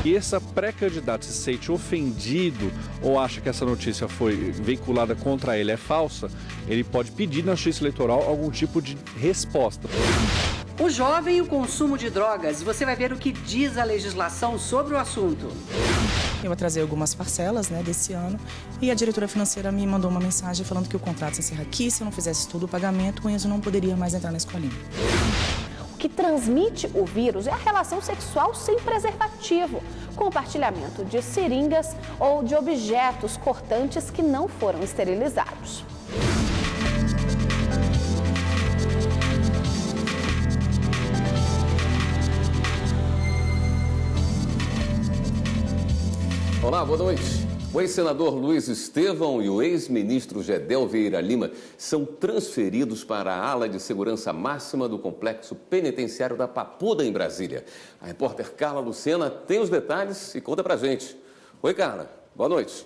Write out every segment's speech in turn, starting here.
e essa pré-candidata se sente ofendido ou acha que essa notícia foi veiculada contra ele é falsa, ele pode pedir na Justiça Eleitoral algum tipo de resposta. O jovem e o consumo de drogas. Você vai ver o que diz a legislação sobre o assunto. Eu vou trazer algumas parcelas desse ano e a diretora financeira me mandou uma mensagem falando que o contrato se encerra aqui. Se eu não fizesse tudo o pagamento, com isso eu não poderia mais entrar na escolinha. O que transmite o vírus é a relação sexual sem preservativo, compartilhamento de seringas ou de objetos cortantes que não foram esterilizados. Olá, boa noite. O ex-senador Luiz Estevão e o ex-ministro Gedel Vieira Lima são transferidos para a ala de segurança máxima do complexo penitenciário da Papuda, em Brasília. A repórter Carla Lucena tem os detalhes e conta pra gente. Oi, Carla. Boa noite.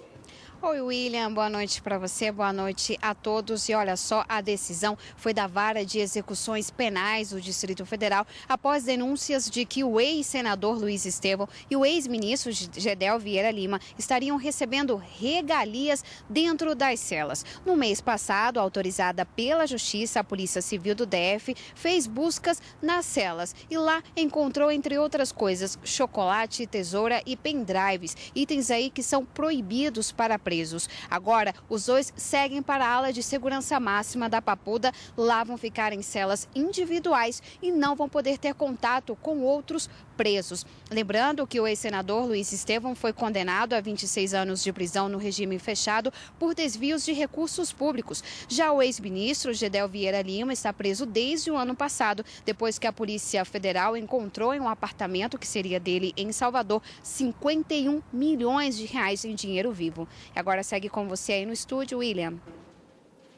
Oi, William, boa noite para você, boa noite a todos. E olha só, a decisão foi da Vara de Execuções Penais do Distrito Federal após denúncias de que o ex-senador Luiz Estevão e o ex-ministro Gedel Vieira Lima estariam recebendo regalias dentro das celas. No mês passado, autorizada pela Justiça, a Polícia Civil do DF fez buscas nas celas e lá encontrou, entre outras coisas, chocolate, tesoura e pendrives, itens aí que são proibidos para presos. Agora, os dois seguem para a ala de segurança máxima da Papuda. Lá vão ficar em celas individuais e não vão poder ter contato com outros presos. Lembrando que o ex-senador Luiz Estevão foi condenado a 26 anos de prisão no regime fechado por desvios de recursos públicos. Já o ex-ministro Gedel Vieira Lima está preso desde o ano passado, depois que a Polícia Federal encontrou em um apartamento que seria dele em Salvador 51 milhões de reais em dinheiro vivo. Agora segue com você aí no estúdio, William.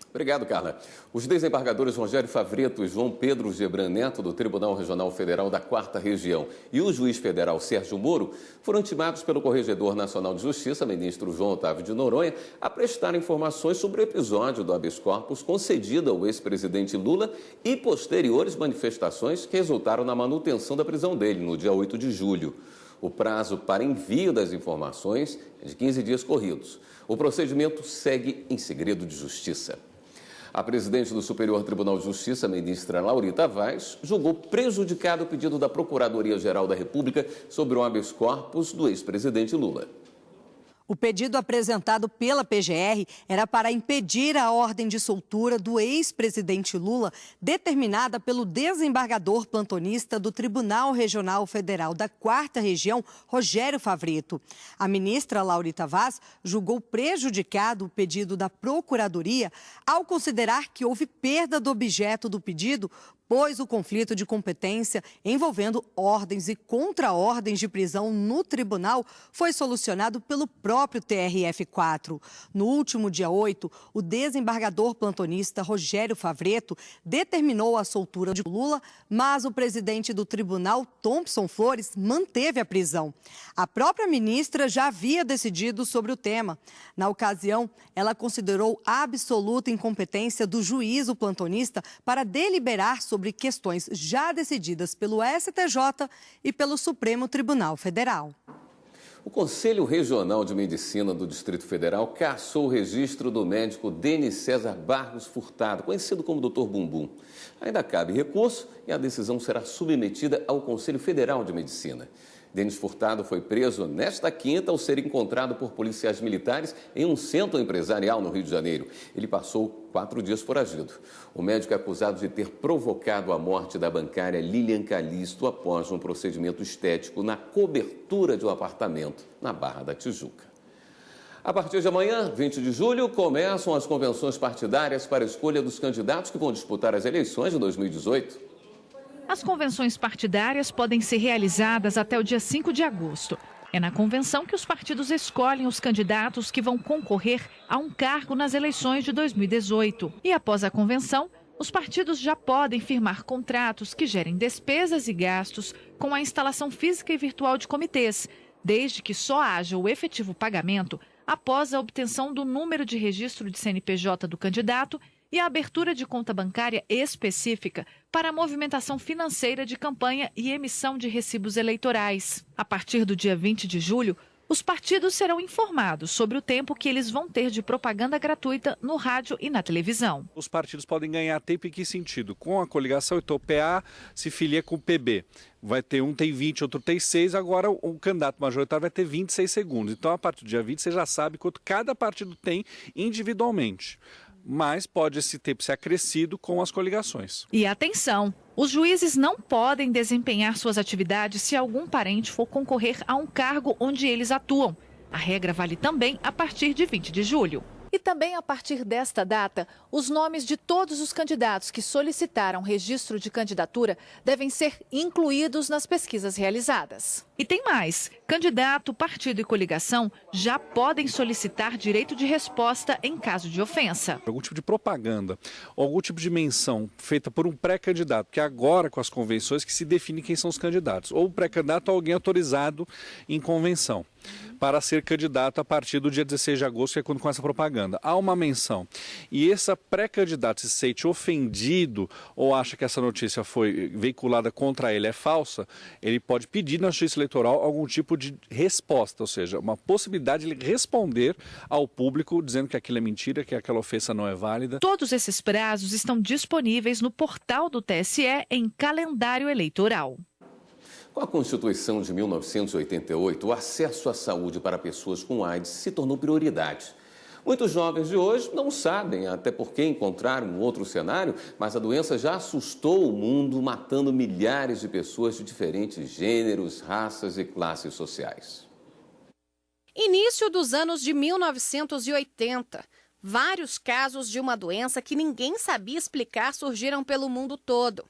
Obrigado, Carla. Os desembargadores Rogério Favreto e João Pedro Gebran Neto, do Tribunal Regional Federal da 4ª Região, e o juiz federal Sérgio Moro, foram intimados pelo Corregedor Nacional de Justiça, ministro João Otávio de Noronha, a prestar informações sobre o episódio do habeas corpus concedido ao ex-presidente Lula e posteriores manifestações que resultaram na manutenção da prisão dele no dia 8 de julho. O prazo para envio das informações é de 15 dias corridos. O procedimento segue em segredo de justiça. A presidente do Superior Tribunal de Justiça, ministra Laurita Vaz, julgou prejudicado o pedido da Procuradoria-Geral da República sobre o habeas corpus do ex-presidente Lula. O pedido apresentado pela PGR era para impedir a ordem de soltura do ex-presidente Lula, determinada pelo desembargador plantonista do Tribunal Regional Federal da 4ª Região, Rogério Favreto. A ministra Laurita Vaz julgou prejudicado o pedido da Procuradoria ao considerar que houve perda do objeto do pedido, pois o conflito de competência envolvendo ordens e contra-ordens de prisão no tribunal foi solucionado pelo próprio TRF4. No último dia 8, o desembargador plantonista Rogério Favreto determinou a soltura de Lula, mas o presidente do tribunal, Thompson Flores, manteve a prisão. A própria ministra já havia decidido sobre o tema. Na ocasião, ela considerou absoluta incompetência do juízo plantonista para deliberar sobre questões já decididas pelo STJ e pelo Supremo Tribunal Federal. O Conselho Regional de Medicina do Distrito Federal cassou o registro do médico Denis César Barros Furtado, conhecido como Dr. Bumbum. Ainda cabe recurso e a decisão será submetida ao Conselho Federal de Medicina. Denis Furtado foi preso nesta quinta ao ser encontrado por policiais militares em um centro empresarial no Rio de Janeiro. Ele passou 4 dias foragido. O médico é acusado de ter provocado a morte da bancária Lilian Calisto após um procedimento estético na cobertura de um apartamento na Barra da Tijuca. A partir de amanhã, 20 de julho, começam as convenções partidárias para a escolha dos candidatos que vão disputar as eleições de 2018. As convenções partidárias podem ser realizadas até o dia 5 de agosto. É na convenção que os partidos escolhem os candidatos que vão concorrer a um cargo nas eleições de 2018. E após a convenção, os partidos já podem firmar contratos que gerem despesas e gastos com a instalação física e virtual de comitês, desde que só haja o efetivo pagamento após a obtenção do número de registro de CNPJ do candidato e a abertura de conta bancária específica para a movimentação financeira de campanha e emissão de recibos eleitorais. A partir do dia 20 de julho, os partidos serão informados sobre o tempo que eles vão ter de propaganda gratuita no rádio e na televisão. Os partidos podem ganhar tempo em que sentido? Com a coligação, então o PA se filia com o PB. Vai ter um tem 20, outro tem 6, agora o candidato majoritário vai ter 26 segundos. Então, a partir do dia 20, você já sabe quanto cada partido tem individualmente. Mas pode esse tempo ser acrescido com as coligações. E atenção, os juízes não podem desempenhar suas atividades se algum parente for concorrer a um cargo onde eles atuam. A regra vale também a partir de 20 de julho. E também a partir desta data, os nomes de todos os candidatos que solicitaram registro de candidatura devem ser incluídos nas pesquisas realizadas. E tem mais: candidato, partido e coligação já podem solicitar direito de resposta em caso de ofensa. Algum tipo de propaganda, ou algum tipo de menção feita por um pré-candidato, que agora com as convenções que se define quem são os candidatos, ou o pré-candidato ou alguém autorizado em convenção para ser candidato a partir do dia 16 de agosto, que é quando começa a propaganda. Há uma menção e esse pré-candidato se sente ofendido ou acha que essa notícia foi veiculada contra ele é falsa, ele pode pedir na Justiça Eleitoral algum tipo de resposta, ou seja, uma possibilidade de ele responder ao público dizendo que aquilo é mentira, que aquela ofensa não é válida. Todos esses prazos estão disponíveis no portal do TSE em calendário eleitoral. Com a Constituição de 1988, o acesso à saúde para pessoas com AIDS se tornou prioridade. Muitos jovens de hoje não sabem até por que encontraram um outro cenário, mas a doença já assustou o mundo, matando milhares de pessoas de diferentes gêneros, raças e classes sociais. Início dos anos de 1980. Vários casos de uma doença que ninguém sabia explicar surgiram pelo mundo todo.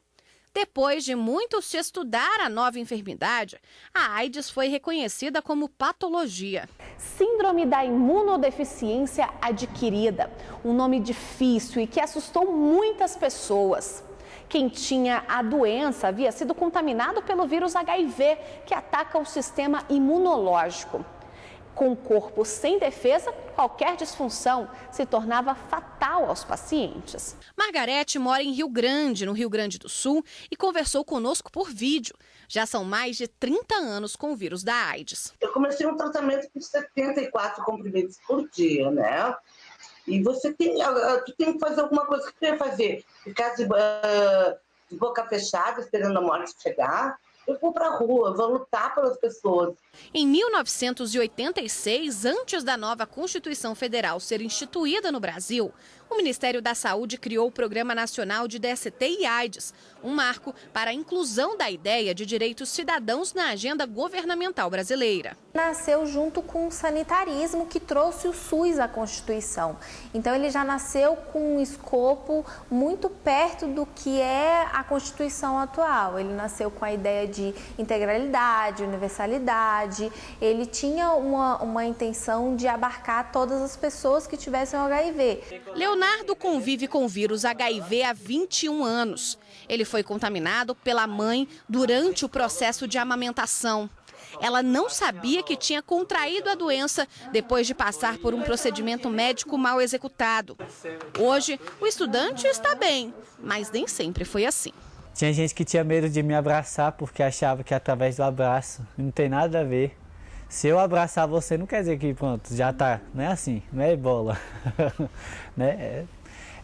Depois de muito se estudar a nova enfermidade, a AIDS foi reconhecida como patologia. Síndrome da imunodeficiência adquirida, um nome difícil e que assustou muitas pessoas. Quem tinha a doença havia sido contaminado pelo vírus HIV, que ataca o sistema imunológico. Com o corpo sem defesa, qualquer disfunção se tornava fatal aos pacientes. Margarete mora em Rio Grande, no Rio Grande do Sul, e conversou conosco por vídeo. Já são mais de 30 anos com o vírus da AIDS. Eu comecei um tratamento com 74 comprimidos por dia, né? E tu tem que fazer alguma coisa. O que tu ia fazer? Ficar de boca fechada, esperando a morte chegar? Eu vou para a rua, vou lutar pelas pessoas. Em 1986, antes da nova Constituição Federal ser instituída no Brasil, o Ministério da Saúde criou o Programa Nacional de DST e AIDS, um marco para a inclusão da ideia de direitos cidadãos na agenda governamental brasileira. Nasceu junto com o sanitarismo que trouxe o SUS à Constituição. Então ele já nasceu com um escopo muito perto do que é a Constituição atual. Ele nasceu com a ideia de integralidade, universalidade. Ele tinha uma intenção de abarcar todas as pessoas que tivessem HIV. Leonardo convive com o vírus HIV há 21 anos. Ele foi contaminado pela mãe durante o processo de amamentação. Ela não sabia que tinha contraído a doença depois de passar por um procedimento médico mal executado. Hoje, o estudante está bem, mas nem sempre foi assim. Tinha gente que tinha medo de me abraçar porque achava que através do abraço não tem nada a ver. Se eu abraçar você, não quer dizer que pronto, já tá. Não é assim, não é ebola. Né?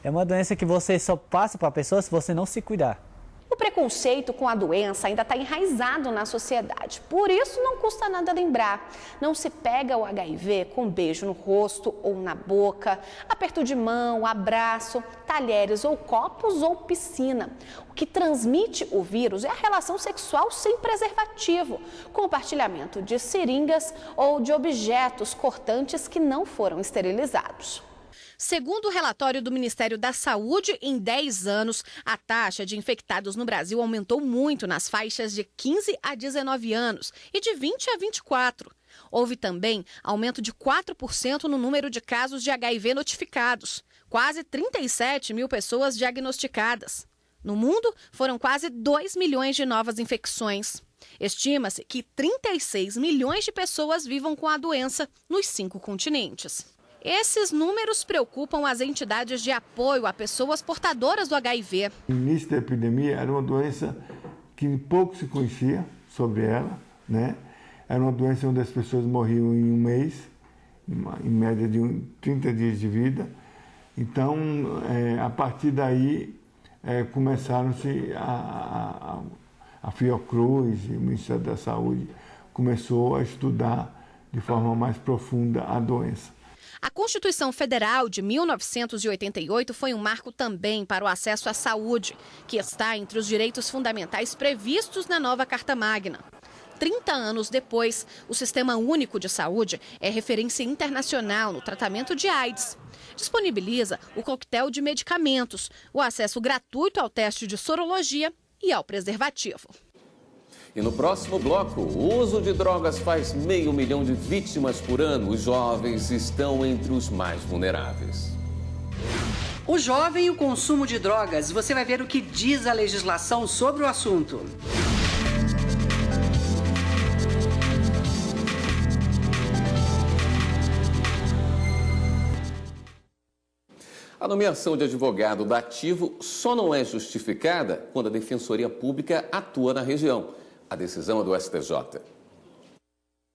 É uma doença que você só passa para a pessoa se você não se cuidar. O preconceito com a doença ainda está enraizado na sociedade. Por isso, não custa nada lembrar. Não se pega o HIV com um beijo no rosto ou na boca, aperto de mão, abraço, talheres ou copos ou piscina. O que transmite o vírus é a relação sexual sem preservativo, compartilhamento de seringas ou de objetos cortantes que não foram esterilizados. Segundo o relatório do Ministério da Saúde, em 10 anos, a taxa de infectados no Brasil aumentou muito nas faixas de 15 a 19 anos e de 20 a 24. Houve também aumento de 4% no número de casos de HIV notificados, quase 37 mil pessoas diagnosticadas. No mundo, foram quase 2 milhões de novas infecções. Estima-se que 36 milhões de pessoas vivam com a doença nos 5 continentes. Esses números preocupam as entidades de apoio a pessoas portadoras do HIV. No início da epidemia era uma doença que pouco se conhecia sobre ela, né? Era uma doença onde as pessoas morriam em um mês, em média de 30 dias de vida. Então, a partir daí, começaram-se a Fiocruz e o Ministério da Saúde começou a estudar de forma mais profunda a doença. A Constituição Federal de 1988 foi um marco também para o acesso à saúde, que está entre os direitos fundamentais previstos na nova Carta Magna. 30 anos depois, o Sistema Único de Saúde é referência internacional no tratamento de AIDS. Disponibiliza o coquetel de medicamentos, o acesso gratuito ao teste de sorologia e ao preservativo. E no próximo bloco, o uso de drogas faz 500 mil de vítimas por ano. Os jovens estão entre os mais vulneráveis. O jovem e o consumo de drogas. Você vai ver o que diz a legislação sobre o assunto. A nomeação de advogado dativo só não é justificada quando a Defensoria Pública atua na região. A decisão é do STJ.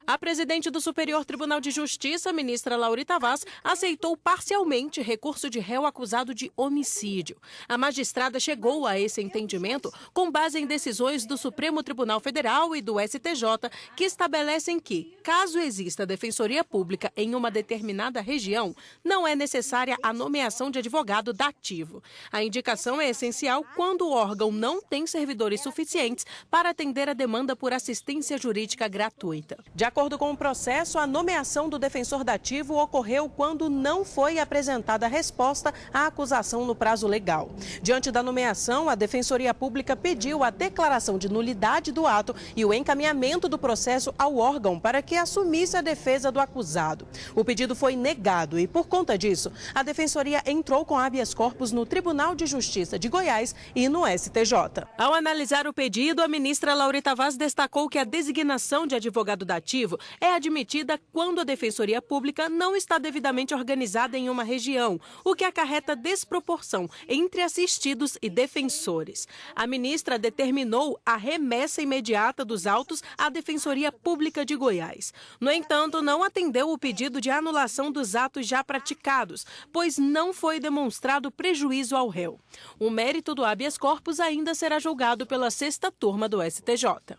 A presidente do Superior Tribunal de Justiça, ministra Laurita Vaz, aceitou parcialmente recurso de réu acusado de homicídio. A magistrada chegou a esse entendimento com base em decisões do Supremo Tribunal Federal e do STJ, que estabelecem que, caso exista defensoria pública em uma determinada região, não é necessária a nomeação de advogado dativo. A indicação é essencial quando o órgão não tem servidores suficientes para atender a demanda por assistência jurídica gratuita. De acordo com o processo, a nomeação do defensor dativo ocorreu quando não foi apresentada resposta à acusação no prazo legal. Diante da nomeação, a Defensoria Pública pediu a declaração de nulidade do ato e o encaminhamento do processo ao órgão para que assumisse a defesa do acusado. O pedido foi negado e, por conta disso, a Defensoria entrou com habeas corpus no Tribunal de Justiça de Goiás e no STJ. Ao analisar o pedido, a ministra Laurita Vaz destacou que a designação de advogado dativo é admitida quando a Defensoria Pública não está devidamente organizada em uma região, o que acarreta desproporção entre assistidos e defensores. A ministra determinou a remessa imediata dos autos à Defensoria Pública de Goiás. No entanto, não atendeu o pedido de anulação dos atos já praticados, pois não foi demonstrado prejuízo ao réu. O mérito do habeas corpus ainda será julgado pela 6ª turma do STJ.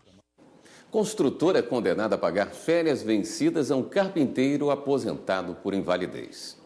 Construtor é condenado a pagar férias vencidas a um carpinteiro aposentado por invalidez.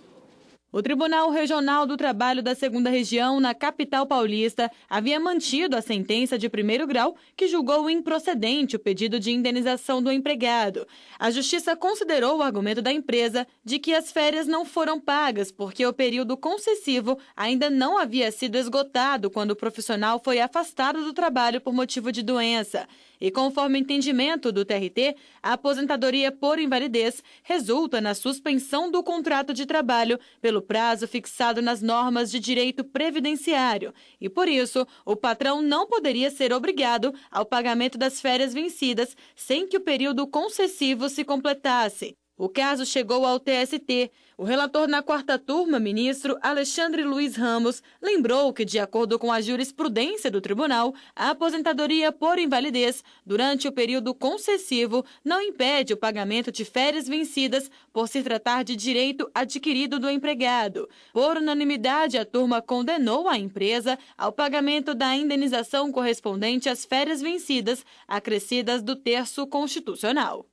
O Tribunal Regional do Trabalho da 2ª Região, na capital paulista, havia mantido a sentença de 1º grau que julgou improcedente o pedido de indenização do empregado. A Justiça considerou o argumento da empresa de que as férias não foram pagas porque o período concessivo ainda não havia sido esgotado quando o profissional foi afastado do trabalho por motivo de doença. E conforme o entendimento do TRT, a aposentadoria por invalidez resulta na suspensão do contrato de trabalho pelo prazo fixado nas normas de direito previdenciário. E por isso, o patrão não poderia ser obrigado ao pagamento das férias vencidas sem que o período concessivo se completasse. O caso chegou ao TST. O relator na 4ª turma, ministro Alexandre Luiz Ramos, lembrou que, de acordo com a jurisprudência do tribunal, a aposentadoria por invalidez durante o período concessivo não impede o pagamento de férias vencidas por se tratar de direito adquirido do empregado. Por unanimidade, a turma condenou a empresa ao pagamento da indenização correspondente às férias vencidas, acrescidas do terço constitucional.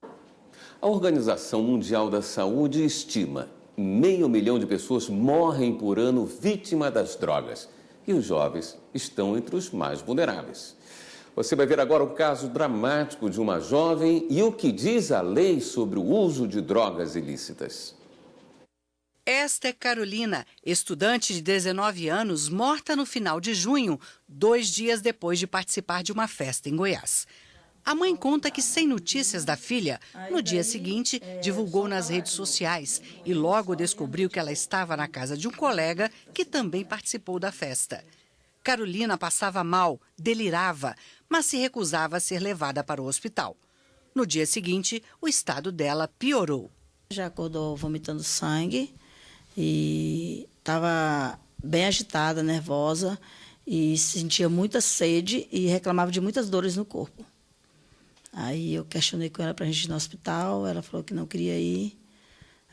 A Organização Mundial da Saúde estima que 500 mil de pessoas morrem por ano vítima das drogas. E os jovens estão entre os mais vulneráveis. Você vai ver agora o caso dramático de uma jovem e o que diz a lei sobre o uso de drogas ilícitas. Esta é Carolina, estudante de 19 anos, morta no final de junho, 2 dias depois de participar de uma festa em Goiás. A mãe conta que, sem notícias da filha, no dia seguinte, divulgou nas redes sociais e logo descobriu que ela estava na casa de um colega que também participou da festa. Carolina passava mal, delirava, mas se recusava a ser levada para o hospital. No dia seguinte, o estado dela piorou. Já acordou vomitando sangue, e estava bem agitada, nervosa e sentia muita sede e reclamava de muitas dores no corpo. Aí eu questionei com ela para a gente ir no hospital, ela falou que não queria ir.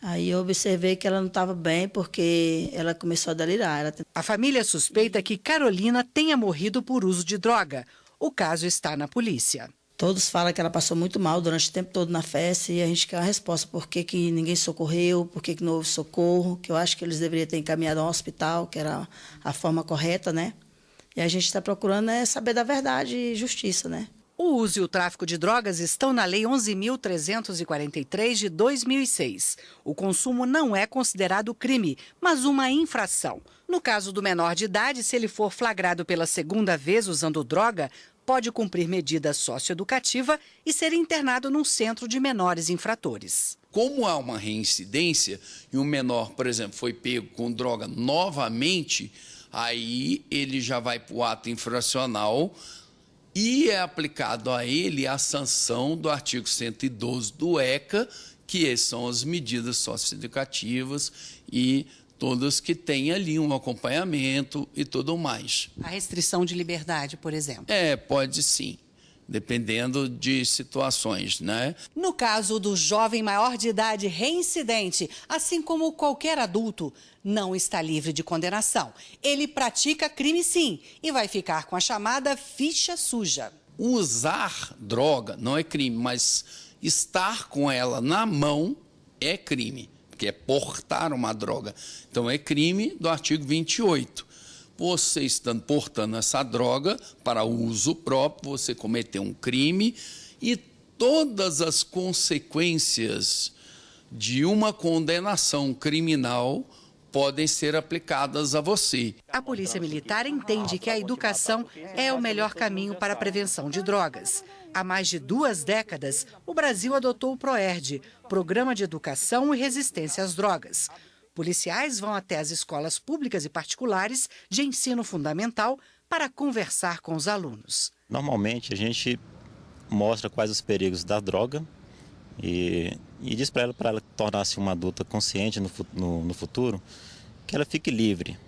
Aí eu observei que ela não estava bem porque ela começou a delirar. A família suspeita que Carolina tenha morrido por uso de droga. O caso está na polícia. Todos falam que ela passou muito mal durante o tempo todo na festa e a gente quer uma resposta. Por que ninguém socorreu, por que não houve socorro, que eu acho que eles deveriam ter encaminhado ao hospital, que era a forma correta, né? E a gente está procurando saber da verdade e justiça, né? O uso e o tráfico de drogas estão na Lei 11.343 de 2006. O consumo não é considerado crime, mas uma infração. No caso do menor de idade, se ele for flagrado pela segunda vez usando droga, pode cumprir medida socioeducativa e ser internado num centro de menores infratores. Como há uma reincidência e um menor, por exemplo, foi pego com droga novamente, aí ele já vai para o ato infracional e é aplicado a ele a sanção do artigo 112 do ECA, que são as medidas socioeducativas e todas que têm ali um acompanhamento e tudo mais. A restrição de liberdade, por exemplo? Pode sim, dependendo de situações, né? No caso do jovem maior de idade reincidente, assim como qualquer adulto, não está livre de condenação. Ele pratica crime sim e vai ficar com a chamada ficha suja. Usar droga não é crime, mas estar com ela na mão é crime, que é portar uma droga. Então é crime do artigo 28. Você estando portando essa droga para uso próprio, você cometeu um crime e todas as consequências de uma condenação criminal podem ser aplicadas a você. A Polícia Militar entende que a educação é o melhor caminho para a prevenção de drogas. Há mais de 2 décadas, o Brasil adotou o PROERD, Programa de Educação e Resistência às Drogas. Policiais vão até as escolas públicas e particulares de ensino fundamental para conversar com os alunos. Normalmente a gente mostra quais os perigos da droga e diz para ela tornar-se uma adulta consciente no futuro, que ela fique livre,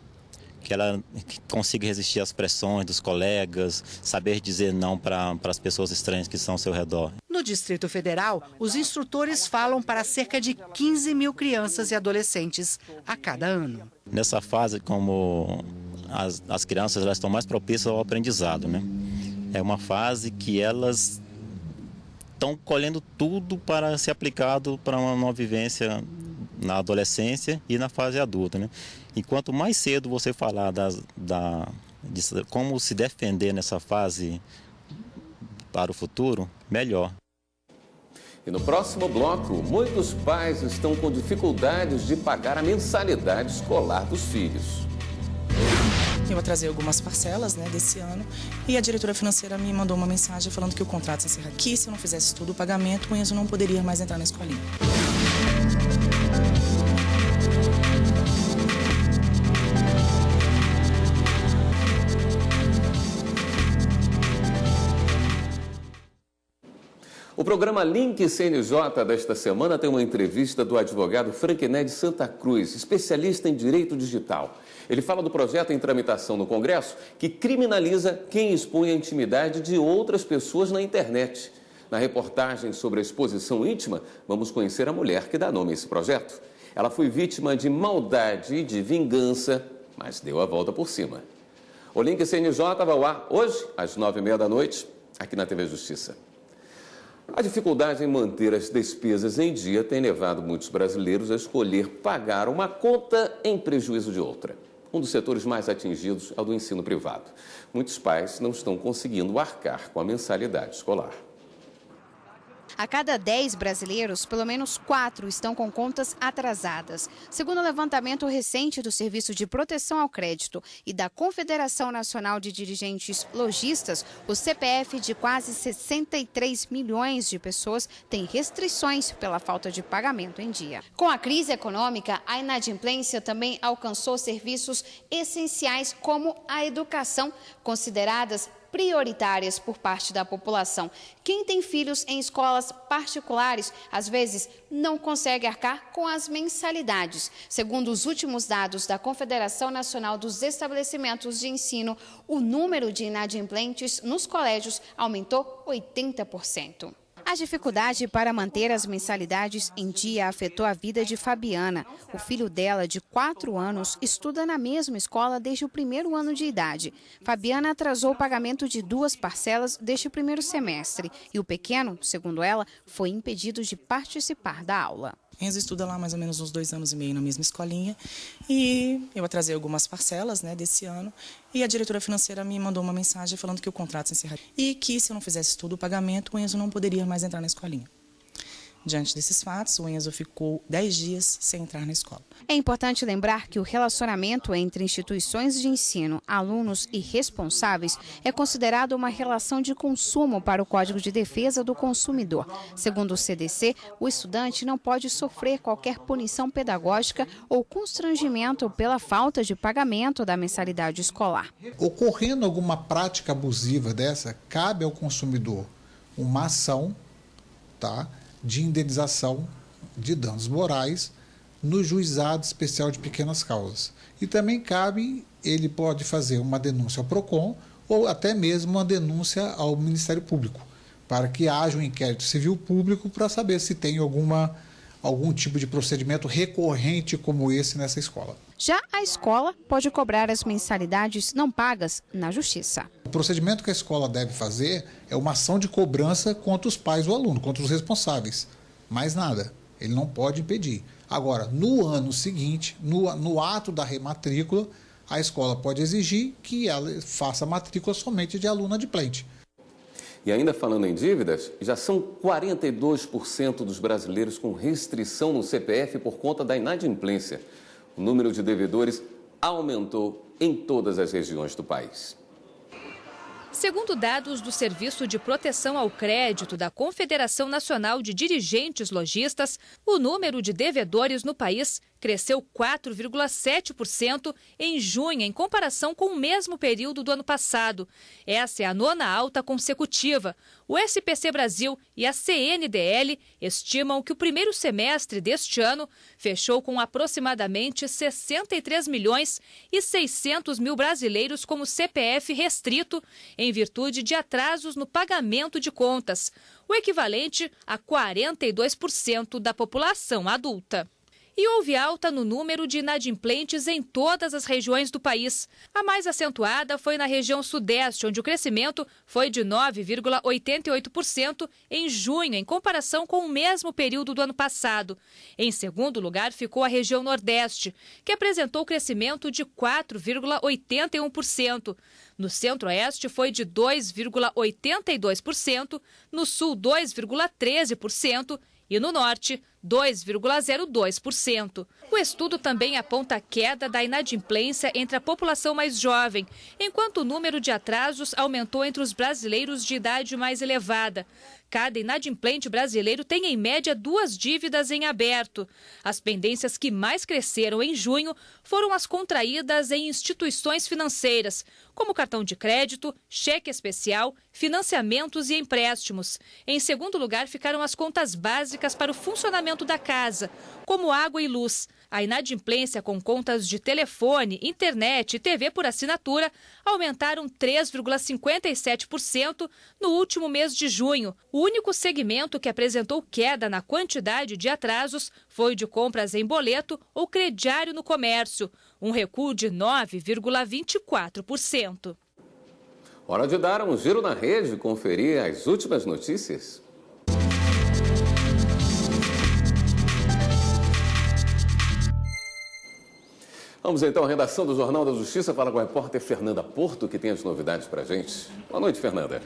que ela consiga resistir às pressões dos colegas, saber dizer não para as pessoas estranhas que estão ao seu redor. No Distrito Federal, os instrutores falam para cerca de 15 mil crianças e adolescentes a cada ano. Nessa fase, como as crianças elas estão mais propícias ao aprendizado, né? É uma fase que elas estão colhendo tudo para ser aplicado para uma vivência na adolescência e na fase adulta, né? E quanto mais cedo você falar de como se defender nessa fase para o futuro, melhor. E no próximo bloco, muitos pais estão com dificuldades de pagar a mensalidade escolar dos filhos. Eu atrasei algumas parcelas desse ano e a diretora financeira me mandou uma mensagem falando que o contrato se encerra aqui. Se eu não fizesse tudo o pagamento, o Enzo não poderia mais entrar na escolinha. O programa Link CNJ desta semana tem uma entrevista do advogado Franquiné de Santa Cruz, especialista em direito digital. Ele fala do projeto em tramitação no Congresso que criminaliza quem expõe a intimidade de outras pessoas na internet. Na reportagem sobre a exposição íntima, vamos conhecer a mulher que dá nome a esse projeto. Ela foi vítima de maldade e de vingança, mas deu a volta por cima. O Link CNJ vai ao ar hoje, às 9h30 da noite, aqui na TV Justiça. A dificuldade em manter as despesas em dia tem levado muitos brasileiros a escolher pagar uma conta em prejuízo de outra. Um dos setores mais atingidos é o do ensino privado. Muitos pais não estão conseguindo arcar com a mensalidade escolar. A cada 10 brasileiros, pelo menos 4 estão com contas atrasadas. Segundo o levantamento recente do Serviço de Proteção ao Crédito e da Confederação Nacional de Dirigentes Lojistas, o CPF de quase 63 milhões de pessoas tem restrições pela falta de pagamento em dia. Com a crise econômica, a inadimplência também alcançou serviços essenciais como a educação, consideradas prioritárias por parte da população. Quem tem filhos em escolas particulares, às vezes, não consegue arcar com as mensalidades. Segundo os últimos dados da Confederação Nacional dos Estabelecimentos de Ensino, o número de inadimplentes nos colégios aumentou 80%. A dificuldade para manter as mensalidades em dia afetou a vida de Fabiana. O filho dela, de 4 anos, estuda na mesma escola desde o primeiro ano de idade. Fabiana atrasou o pagamento de 2 parcelas deste primeiro semestre. E o pequeno, segundo ela, foi impedido de participar da aula. Enzo estuda lá mais ou menos uns 2 anos e meio na mesma escolinha e eu atrasei algumas parcelas, né, desse ano, e a diretora financeira me mandou uma mensagem falando que o contrato se encerraria e que se eu não fizesse tudo o pagamento, o Enzo não poderia mais entrar na escolinha. Diante desses fatos, o Enzo ficou 10 dias sem entrar na escola. É importante lembrar que o relacionamento entre instituições de ensino, alunos e responsáveis é considerado uma relação de consumo para o Código de Defesa do Consumidor. Segundo o CDC, o estudante não pode sofrer qualquer punição pedagógica ou constrangimento pela falta de pagamento da mensalidade escolar. Ocorrendo alguma prática abusiva dessa, cabe ao consumidor uma ação, tá, de indenização de danos morais no Juizado Especial de Pequenas Causas. E também ele pode fazer uma denúncia ao PROCON ou até mesmo uma denúncia ao Ministério Público, para que haja um inquérito civil público para saber se tem algum tipo de procedimento recorrente como esse nessa escola. Já a escola pode cobrar as mensalidades não pagas na Justiça. O procedimento que a escola deve fazer é uma ação de cobrança contra os pais do aluno, contra os responsáveis. Mais nada. Ele não pode impedir. Agora, no ano seguinte, no ato da rematrícula, a escola pode exigir que ela faça a matrícula somente de aluno adimplente. E ainda falando em dívidas, já são 42% dos brasileiros com restrição no CPF por conta da inadimplência. O número de devedores aumentou em todas as regiões do país. Segundo dados do Serviço de Proteção ao Crédito da Confederação Nacional de Dirigentes Lojistas, o número de devedores no país cresceu 4,7% em junho, em comparação com o mesmo período do ano passado. Essa é a 9ª alta consecutiva. O SPC Brasil e a CNDL estimam que o primeiro semestre deste ano fechou com aproximadamente 63 milhões e 600 mil brasileiros com o CPF restrito, em virtude de atrasos no pagamento de contas, o equivalente a 42% da população adulta. E houve alta no número de inadimplentes em todas as regiões do país. A mais acentuada foi na região sudeste, onde o crescimento foi de 9,88% em junho, em comparação com o mesmo período do ano passado. Em segundo lugar ficou a região nordeste, que apresentou crescimento de 4,81%. No centro-oeste foi de 2,82%, no sul 2,13%, e no norte, 2,02%. O estudo também aponta a queda da inadimplência entre a população mais jovem, enquanto o número de atrasos aumentou entre os brasileiros de idade mais elevada. Cada inadimplente brasileiro tem, em média, 2 dívidas em aberto. As pendências que mais cresceram em junho foram as contraídas em instituições financeiras, como cartão de crédito, cheque especial, financiamentos e empréstimos. Em segundo lugar, ficaram as contas básicas para o funcionamento da casa, como água e luz. A inadimplência com contas de telefone, internet e TV por assinatura aumentaram 3,57% no último mês de junho. O único segmento que apresentou queda na quantidade de atrasos foi de compras em boleto ou crediário no comércio, um recuo de 9,24%. Hora de dar um giro na rede e conferir as últimas notícias. Vamos então à redação do Jornal da Justiça, fala com a repórter Fernanda Porto, que tem as novidades para a gente. Boa noite, Fernanda.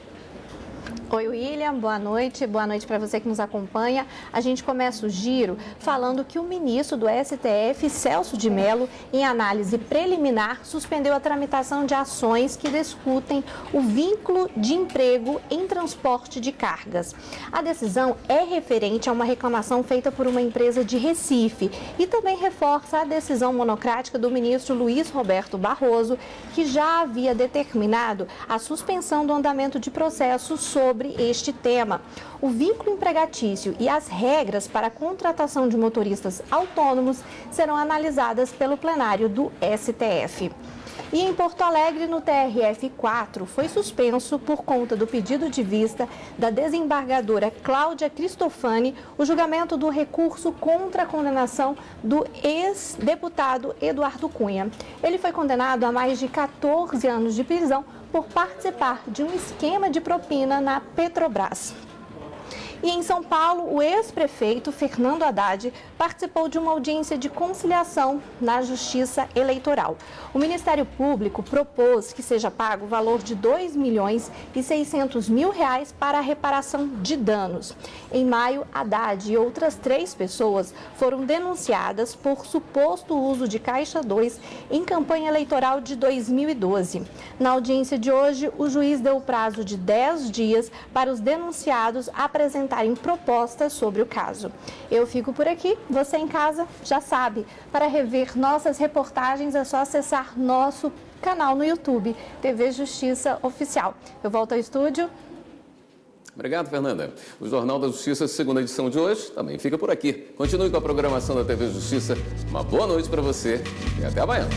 Oi, William, boa noite para você que nos acompanha. A gente começa o giro falando que o ministro do STF, Celso de Mello, em análise preliminar, suspendeu a tramitação de ações que discutem o vínculo de emprego em transporte de cargas. A decisão é referente a uma reclamação feita por uma empresa de Recife e também reforça a decisão monocrática do ministro Luiz Roberto Barroso, que já havia determinado a suspensão do andamento de processos sobre este tema. O vínculo empregatício e as regras para a contratação de motoristas autônomos serão analisadas pelo plenário do STF. E em Porto Alegre, no TRF4, foi suspenso por conta do pedido de vista da desembargadora Cláudia Cristofani o julgamento do recurso contra a condenação do ex-deputado Eduardo Cunha. Ele foi condenado a mais de 14 anos de prisão por participar de um esquema de propina na Petrobras. E em São Paulo, o ex-prefeito Fernando Haddad participou de uma audiência de conciliação na Justiça Eleitoral. O Ministério Público propôs que seja pago o valor de R$ 2.600.000 para a reparação de danos. Em maio, Haddad e outras 3 pessoas foram denunciadas por suposto uso de Caixa 2 em campanha eleitoral de 2012. Na audiência de hoje, o juiz deu o prazo de 10 dias para os denunciados apresentarem propostas sobre o caso. Eu fico por aqui, você em casa já sabe. Para rever nossas reportagens é só acessar nosso canal no YouTube, TV Justiça Oficial. Eu volto ao estúdio. Obrigado, Fernanda. O Jornal da Justiça, segunda edição de hoje, também fica por aqui. Continue com a programação da TV Justiça. Uma boa noite para você e até amanhã.